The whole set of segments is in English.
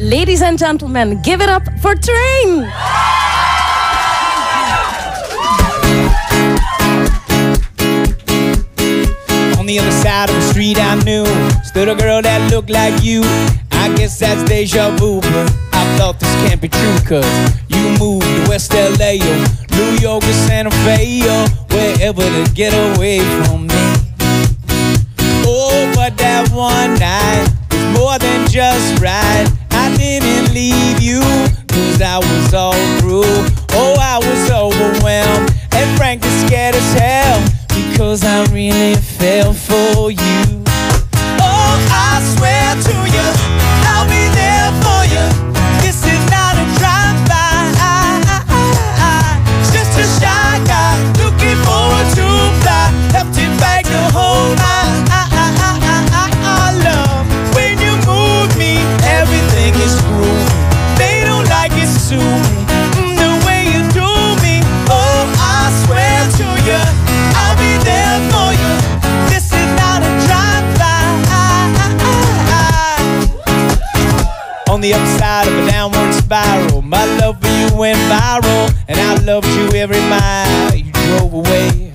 Ladies and gentlemen, give it up for Train! On the other side of the street I knew stood a girl that looked like you. I guess that's deja vu, but I thought this can't be true, cause you moved to West LA or New York or Santa Fe or wherever to get away from me. Oh, but that one night was more than just right. I didn't leave you, cause I was all through. Oh, I was overwhelmed and frankly scared as hell, because I really fell for you. Oh, I swear to you, I'll be there for you. This is not a drive-by, it's just a shy guy looking forward to fly. Empty bag to hold my love. When you move me, everything is groovy. They don't like it soon, the way you do me. Oh, I swear to you, I'll be there for you. This is not a drive-by. On the upside of a downward spiral, my love for you went viral, and I loved you every mile you drove away.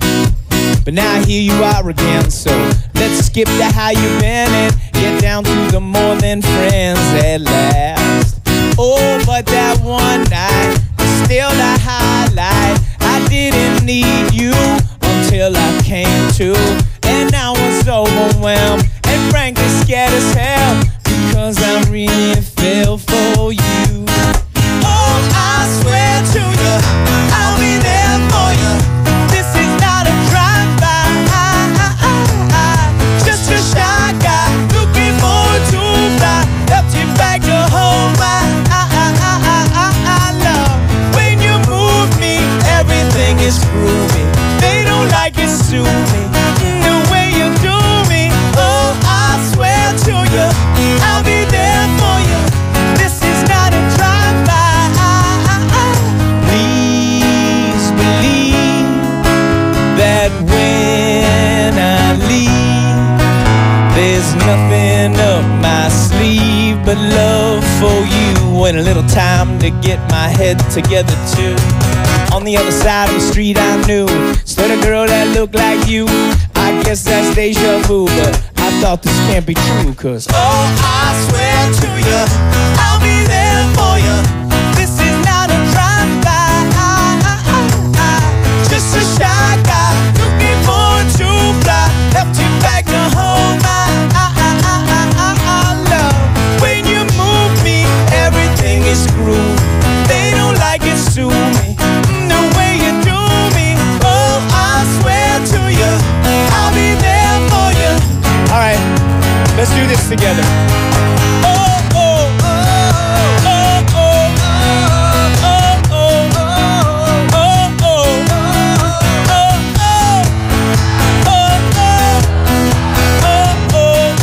But now here you are again, so let's skip to how you've been and get down to the more than friends at last. Oh, but that one night was still the highlight. I didn't need you until I came to, and I was overwhelmed and frankly scared as hell, because I really fell for you. Oh, I swear to you, I'll be there for you. This is not a drive-by, just a shy guy looking forward to fly. Empty bag to hold my love. When you move me, everything is groovy. They don't like it, sue me, the way you do me. Oh, I swear to you, I'll be there for you. This is not a drive-by. Please believe that when I leave, there's nothing up my sleeve but love for you, and a little time to get my head together too. On the other side of the street I knew stood a girl that looked like you. I guess that's deja vu, but I thought this can't be true, cause oh, I swear to you, I'll be there for you. This is not a drive-by, just a shy guy looking forward to fly. Empty bag to hold my love. When you move me, everything is groovy. They don't like it, sue me, the way you do me. Oh, I swear to you, I'll be there for you. All right, let's do this together. Oh, oh, oh, oh, oh, oh, oh, oh, oh,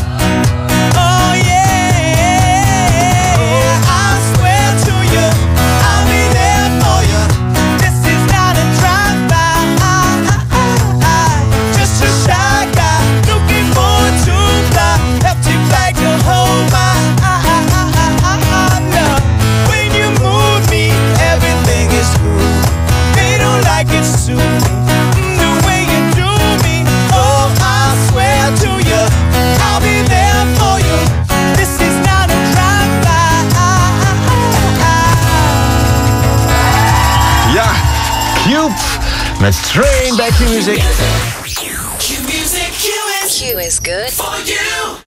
oh, yeah. I swear to you, I'll be there for you. This is not a drive-by, just a shy guy looking forward to fly. Empty bag to hold my love. When you move me, everything is groovy. They don't like it, sue me, the way you do me. Oh, I swear to you, I'll be there for you. This is not a drive-by. Ja, Cube met Train bij Q-Music. Q music, Q is good for you.